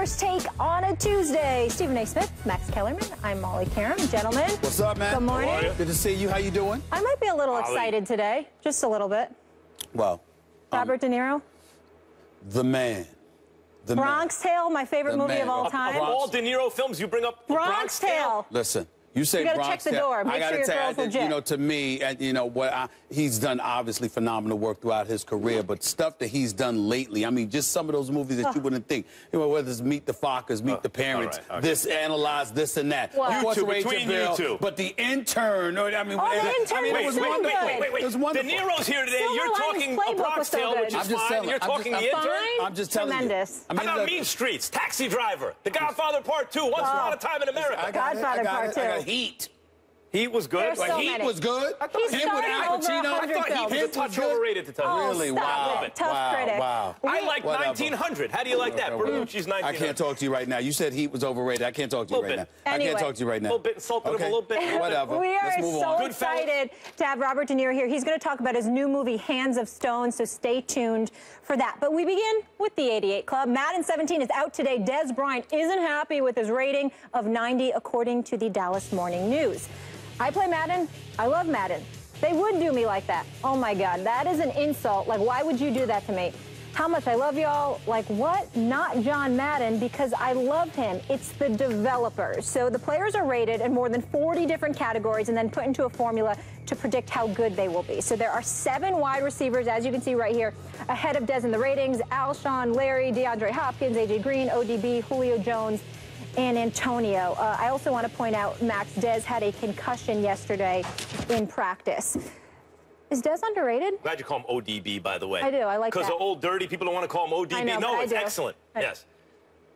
First Take on a Tuesday. Stephen A. Smith, Max Kellerman. I'm Molly Karam. Gentlemen. What's up, man? Good morning. Good to see you. How you doing? I might be a little excited today. Just a little bit. Well. Robert De Niro. The man. The Bronx man. Tale, my favorite movie of all time. Of all De Niro films, you bring up Bronx Tale. Listen. You say you gotta check the door. Make sure your girl's legit. You know, to me, and you know what, he's done obviously phenomenal work throughout his career, but stuff that he's done lately. I mean, just some of those movies that you wouldn't think. You know, whether it's Meet the Fockers, Meet the Parents, this Analyze, this and that. Well, of course, between you two. But The Intern. I mean, The Intern it was wonderful. Wait. It was wonderful. De Niro's here today. Silver You're Linings talking Playbook a Bronx was so Tale, good. which is fine. You're talking The Intern. I'm just telling Tremendous. you. How about Mean Streets, Taxi Driver, The Godfather Part 2, Once Upon a Time in America? Godfather Part 2. I got Heat. Heat was good. There's so Heat many. was good. He's Him with Al started over Pacino. 100 I thought Heat was a films. touch overrated to tell you. Really? Stop Wow. it. Tough critic. Wow. I like Whatever. 1900. How do you like that? Bertolucci's 1900. I can't talk to you right now. You said Heat was overrated. I can't talk to you right now. Anyway. I can't talk to you right now. A little bit insulted him a little bit. Whatever. We are Let's move so on. excited to have Robert De Niro here. He's going to talk about his new movie, Hands of Stone, so stay tuned for that. But we begin with the 88 Club. Madden 17 is out today. Dez Bryant isn't happy with his rating of 90, according to the Dallas Morning News. I play Madden. I love Madden. They would do me like that. Oh, my God. That is an insult. Like, why would you do that to me? How much I love y'all. Like, what? Not John Madden, because I love him. It's the developers. So the players are rated in more than 40 different categories and then put into a formula to predict how good they will be. So there are 7 wide receivers, as you can see right here, ahead of Dez in the ratings. Alshon, Larry, DeAndre Hopkins, A.J. Green, ODB, Julio Jones, and Antonio. I also want to point out, Max, Dez had a concussion yesterday in practice. Is Dez underrated? Glad you call him ODB, by the way. I do. I like that. Because of Old Dirty, people don't want to call him ODB. I know, no, but it's I do. excellent. Yes.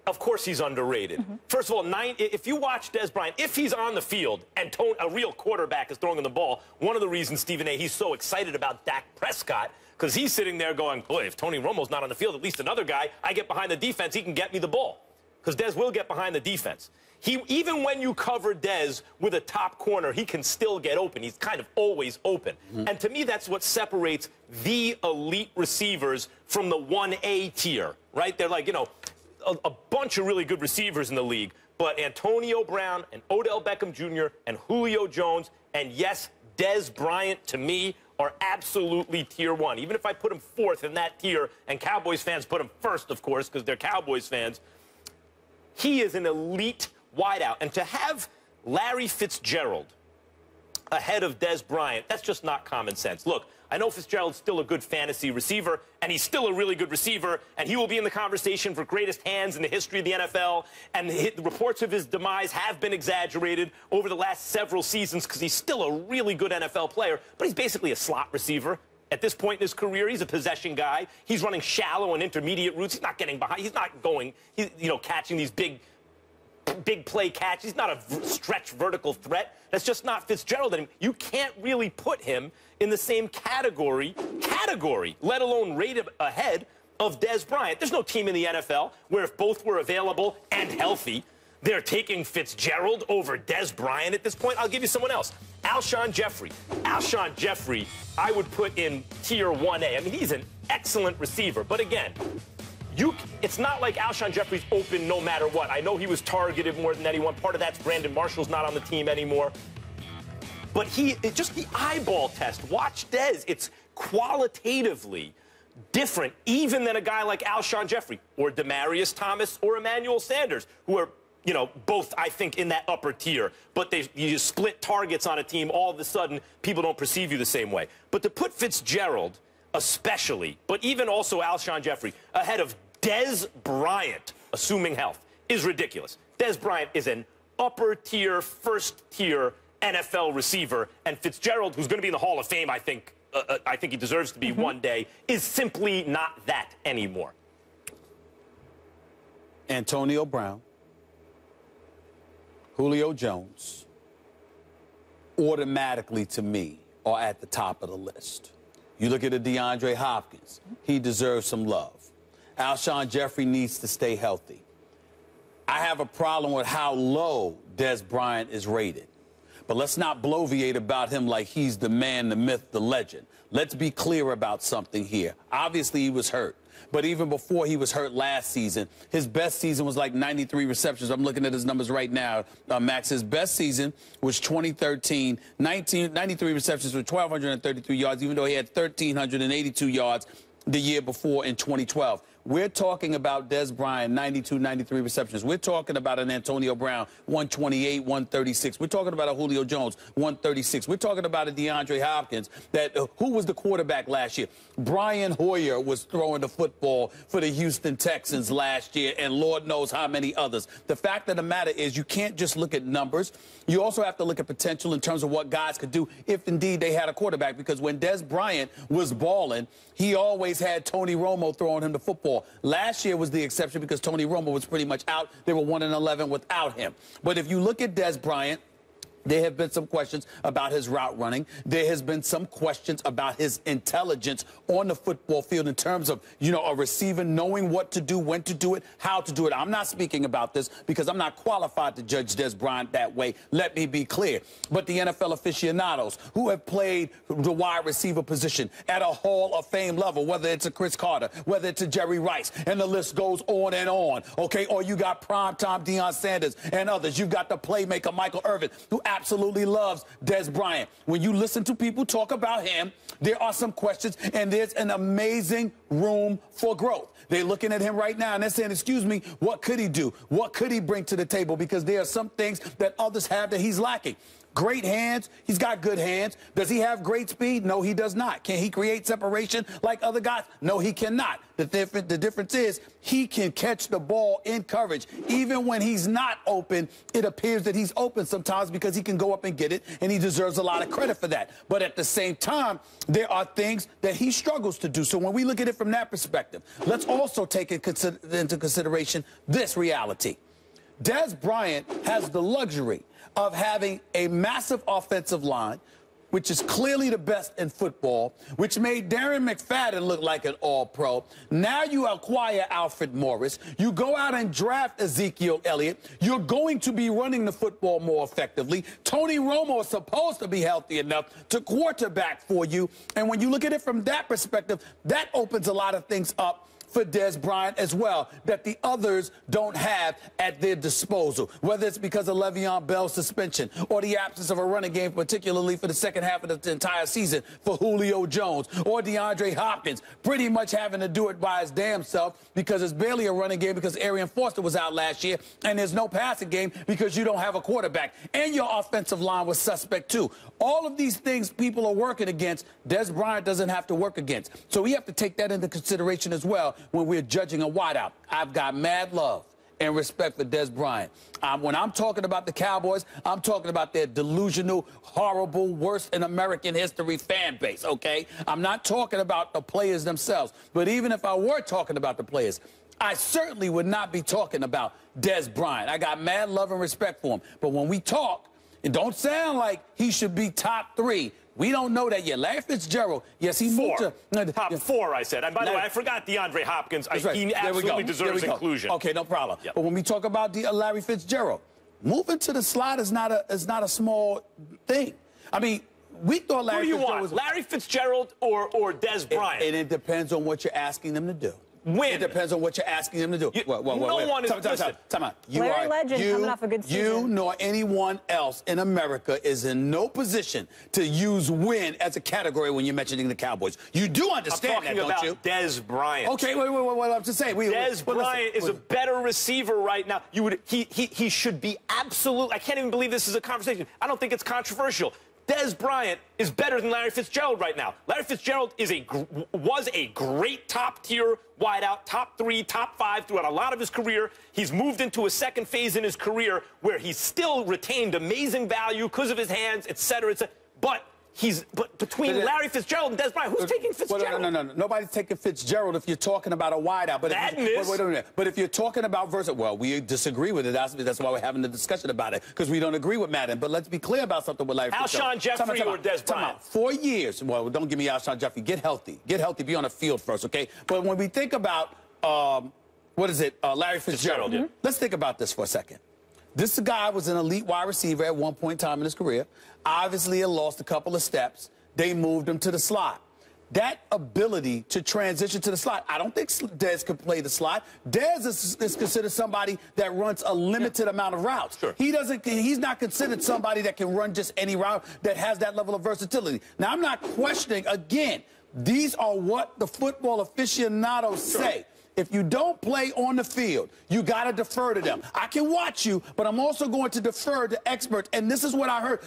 Of course he's underrated. First of all, if you watch Dez Bryant, if he's on the field and a real quarterback is throwing him the ball, one of the reasons, Stephen A., he's so excited about Dak Prescott, because he's sitting there going, boy, if Tony Romo's not on the field, at least another guy, I get behind the defense, he can get me the ball. Because Dez will get behind the defense. Even when you cover Dez with a top corner, he can still get open. He's kind of always open. And to me, that's what separates the elite receivers from the 1A tier, right? They're like, you know, a bunch of really good receivers in the league. But Antonio Brown and Odell Beckham Jr. and Julio Jones and, yes, Dez Bryant, to me, are absolutely tier 1. Even if I put him 4th in that tier, and Cowboys fans put him 1st, of course, because they're Cowboys fans, he is an elite wideout. And to have Larry Fitzgerald ahead of Dez Bryant, that's just not common sense. Look, I know Fitzgerald's still a good fantasy receiver, and he's still a really good receiver, and he will be in the conversation for greatest hands in the history of the NFL, and the reports of his demise have been exaggerated over the last several seasons because he's still a really good NFL player, but he's basically a slot receiver. At this point in his career, he's a possession guy. He's running shallow and intermediate routes. He's not getting behind. He's not going, catching these big play catches. He's not a stretch vertical threat. That's just not Fitzgerald anymore. You can't really put him in the same category, let alone rate him ahead of Dez Bryant. There's no team in the NFL where if both were available and healthy, they're taking Fitzgerald over Dez Bryant at this point. I'll give you someone else. Alshon Jeffrey. Alshon Jeffrey, I would put in tier 1A. I mean, he's an excellent receiver. But again, it's not like Alshon Jeffrey's open no matter what. I know he was targeted more than anyone. Part of that's Brandon Marshall's not on the team anymore. But just the eyeball test. Watch Dez. It's qualitatively different even than a guy like Alshon Jeffrey or Demaryius Thomas or Emmanuel Sanders, who are both, I think, in that upper tier. But you split targets on a team, all of a sudden, people don't perceive you the same way. But to put Fitzgerald, especially, but even also Alshon Jeffrey, ahead of Dez Bryant, assuming health, is ridiculous. Dez Bryant is an upper tier, first tier NFL receiver, and Fitzgerald, who's going to be in the Hall of Fame, I think he deserves to be one day, is simply not that anymore. Antonio Brown, Julio Jones, automatically to me are at the top of the list. You look at a DeAndre Hopkins, he deserves some love. Alshon Jeffrey needs to stay healthy. I have a problem with how low Dez Bryant is rated. But let's not bloviate about him like he's the man, the myth, the legend. let's be clear about something here. Obviously, he was hurt. But even before he was hurt last season, his best season was like 93 receptions. I'm looking at his numbers right now, Max. His best season was 2013, 93 receptions with 1,233 yards, even though he had 1,382 yards the year before in 2012. We're talking about Dez Bryant, 92, 93 receptions. We're talking about an Antonio Brown, 128, 136. We're talking about a Julio Jones, 136. We're talking about a DeAndre Hopkins, that who was the quarterback last year? Brian Hoyer was throwing the football for the Houston Texans last year, and Lord knows how many others. The fact of the matter is you can't just look at numbers. You also have to look at potential in terms of what guys could do if indeed they had a quarterback, because when Dez Bryant was balling, he always had Tony Romo throwing him the football. Last year was the exception because Tony Romo was pretty much out. They were 1-11 without him. But if you look at Dez Bryant, there have been some questions about his route running. There has been some questions about his intelligence on the football field in terms of, you know, a receiver knowing what to do, when to do it, how to do it. I'm not speaking about this because I'm not qualified to judge Dez Bryant that way. Let me be clear. But the NFL aficionados who have played the wide receiver position at a Hall of Fame level, whether it's a Chris Carter, whether it's a Jerry Rice, and the list goes on, okay? Or you got primetime Deion Sanders and others. You've got the playmaker Michael Irvin, who absolutely loves Dez Bryant. When you listen to people talk about him, there are some questions, and there's an amazing room for growth. They're looking at him right now, and they're saying, excuse me, what could he do? What could he bring to the table? Because there are some things that others have that he's lacking. Great hands. He's got good hands. Does he have great speed? No, he does not. Can he create separation like other guys? No, he cannot. The difference is he can catch the ball in coverage. Even when he's not open, it appears that he's open sometimes because he can go up and get it, and he deserves a lot of credit for that. But at the same time, there are things that he struggles to do. So when we look at it from that perspective, let's also take into consideration this reality. Dez Bryant has the luxury of having a massive offensive line, which is clearly the best in football, which made Darren McFadden look like an all-pro. Now you acquire Alfred Morris. You go out and draft Ezekiel Elliott. You're going to be running the football more effectively. Tony Romo is supposed to be healthy enough to quarterback for you. And when you look at it from that perspective, that opens a lot of things up for Dez Bryant as well that the others don't have at their disposal, whether it's because of Le'Veon Bell's suspension or the absence of a running game, particularly for the second half of the entire season for Julio Jones or DeAndre Hopkins, pretty much having to do it by his damn self because it's barely a running game because Arian Foster was out last year, and there's no passing game because you don't have a quarterback, and your offensive line was suspect too. All of these things people are working against, Dez Bryant doesn't have to work against. So we have to take that into consideration as well when we're judging a wideout. I've got mad love and respect for Dez Bryant. When I'm talking about the Cowboys, I'm talking about their delusional, horrible, worst in American history fan base, okay? I'm not talking about the players themselves. But even if I were talking about the players, I certainly would not be talking about Dez Bryant. I got mad love and respect for him. But when we talk, it don't sound like he should be top 3. We don't know that yet. Larry Fitzgerald, yes, he moved to top 4, I said. And by the way, I forgot DeAndre Hopkins. Right. He absolutely deserves inclusion. Okay, no problem. Yep. But when we talk about Larry Fitzgerald, moving to the slot is not a small thing. I mean, we thought Larry Fitzgerald was Larry Fitzgerald or Dez Bryant? And it depends on what you're asking them to do. When? It depends on what you're asking them to do. No one is Time out. Larry Legend coming off a good season. You nor anyone else in America is in no position to use win as a category when you're mentioning the Cowboys. You do understand that, don't you? I'm talking about Dez Bryant. Okay, wait, what I'm to say. Dez Bryant is a better receiver right now. He should be absolute. I can't even believe this is a conversation. I don't think it's controversial. Dez Bryant is better than Larry Fitzgerald right now. Larry Fitzgerald was a great top-tier wideout, top 3, top 5 throughout a lot of his career. He's moved into a second phase in his career where he's still retained amazing value because of his hands, et cetera, et cetera. But between Larry Fitzgerald and Dez Bryant, who's taking Fitzgerald? No. Nobody's taking Fitzgerald if you're talking about a wideout. But wait a minute. But if you're talking about well, we disagree with it. That's why we're having the discussion about it, because we don't agree with Madden. But let's be clear about something with Larry Fitzgerald. Alshon Jeffrey or Dez Bryant? 4 years. Well, don't give me Alshon Jeffrey. Get healthy. Get healthy. Be on the field first, okay? But when we think about, Larry Fitzgerald, let's think about this for a second. This guy was an elite wide receiver at one point in time in his career. Obviously, he lost a couple of steps. They moved him to the slot. that ability to transition to the slot. I don't think Dez could play the slot. Dez is considered somebody that runs a limited amount of routes. Sure. He's not considered somebody that can run just any route that has that level of versatility. Now, I'm not questioning, again, these are what the football aficionados say. If you don't play on the field, you got to defer to them. I can watch you, but I'm also going to defer to experts. And this is what I heard,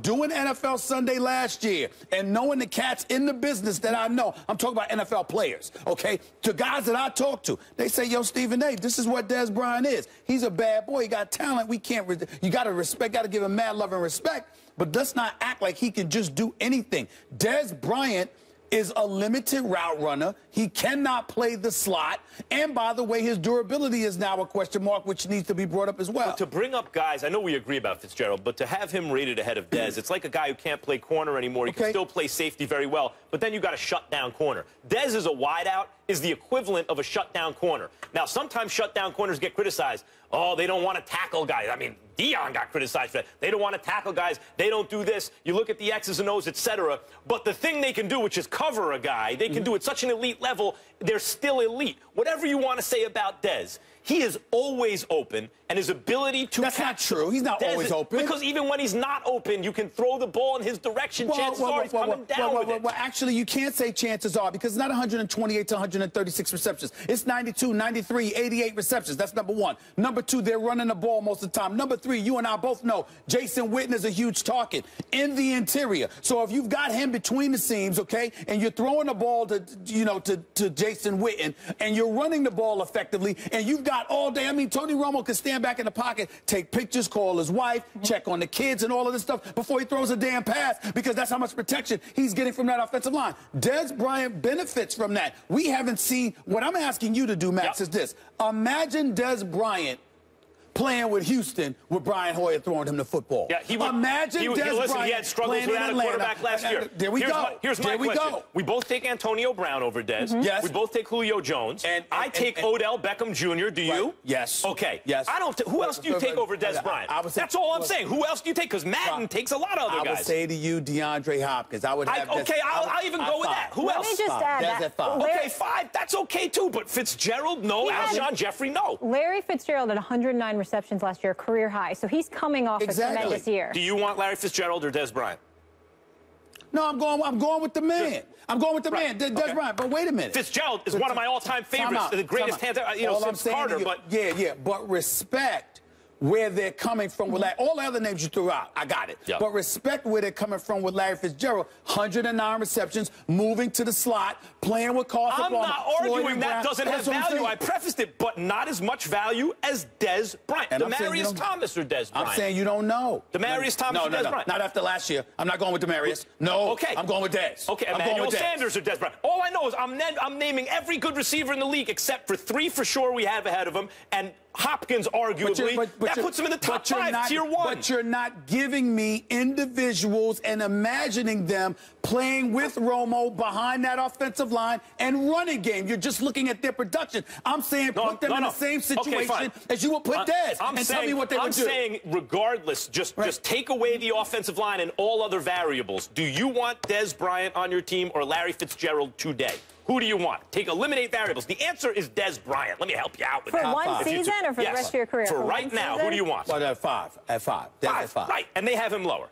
doing NFL Sunday last year and knowing the cats in the business that I know. I'm talking about NFL players, okay? To guys that I talk to, they say, yo, Stephen A., this is what Dez Bryant is. He's a bad boy. He got talent. You got to respect, got to give him mad love and respect. But let's not act like he can just do anything. Dez Bryant is a limited route runner. He cannot play the slot. And by the way, his durability is now a question mark, which needs to be brought up as well. But to bring up guys, I know we agree about Fitzgerald, but to have him rated ahead of Dez, it's like a guy who can't play corner anymore. He can still play safety very well, but then you got a shutdown corner. Dez is a wideout, is the equivalent of a shutdown corner. Now, sometimes shutdown corners get criticized. Oh, they don't want to tackle guys. I mean, Dion got criticized for that. They don't want to tackle guys. They don't do this. You look at the X's and O's, etc. But the thing they can do, which is cover a guy, they can do at such an elite level, they're still elite. Whatever you want to say about Dez, he is always open, and his ability to That's not true. He's not always open. Because even when he's not open, you can throw the ball in his direction. Chances are he's coming down with it. Well, actually, you can't say chances are because it's not 128 to 136 receptions. It's 92, 93, 88 receptions. That's number one. Number two, they're running the ball most of the time. Number three, you and I both know Jason Witten is a huge target in the interior. So if you've got him between the seams, okay, and you're throwing the ball to Jason Witten, and you're running the ball effectively, and you've got all day. I mean, Tony Romo can stand back in the pocket, take pictures, call his wife, check on the kids and all of this stuff before he throws a damn pass because that's how much protection he's getting from that offensive line. Dez Bryant benefits from that. We haven't seen. What I'm asking you to do, Max, is this. Imagine Dez Bryant playing with Houston with Brian Hoyer throwing him the football. Yeah, Imagine Dez Bryant he had struggles without a quarterback last year. There we go. Here's my question. We both take Antonio Brown over Dez. Yes. We both take Julio Jones. And I take Odell Beckham Jr. Do you? Right. Yes. Okay. Yes. Who else do you take over Dez Bryant? That's all I'm saying. Who else do you take? Because Madden takes a lot of other guys. I would say to you, DeAndre Hopkins. I would have. Okay, I'll even go with that. Who else? Let me just add Dez at 5. Okay, 5. That's okay too. But Fitzgerald, no. Alshon Jeffrey, no. Larry Fitzgerald had 109 receptions last year, career high. So he's coming off a tremendous year. Do you want Larry Fitzgerald or Dez Bryant? No, I'm going with the man. I'm going with the man, Dez Bryant. But wait a minute. Fitzgerald is one of my all-time favorites, the greatest hands, since Carter. But but respect where they're coming from with all the other names you threw out. I got it. Yep. But respect where they're coming from with Larry Fitzgerald. 109 receptions, moving to the slot, playing with Carson. I'm not arguing that doesn't have value. I prefaced it, but not as much value as Dez Bryant. Demaryius Thomas or Dez Bryant? I'm saying you don't know. Demaryius Thomas or Dez Bryant? Not after last year. I'm not going with Demaryius. No. Okay. I'm going with Dez. Okay, Emmanuel Sanders or Dez Bryant. All I know is I'm naming every good receiver in the league except for 3 for sure we have ahead of him, and Hopkins, arguably, that puts him in the top 5, tier 1. But you're not giving me individuals and imagining them playing with Romo behind that offensive line and running game. You're just looking at their production. I'm saying put them in the same situation as you would put Dez and tell me what they would do. I'm saying regardless, just take away the offensive line and all other variables. Do you want Dez Bryant on your team or Larry Fitzgerald today? Who do you want? Eliminate variables. The answer is Dez Bryant. Let me help you out with that. For one season or for the rest of your career? For right now, who do you want? Well, at 5. At 5. Dez at 5. Right, and they have him lower.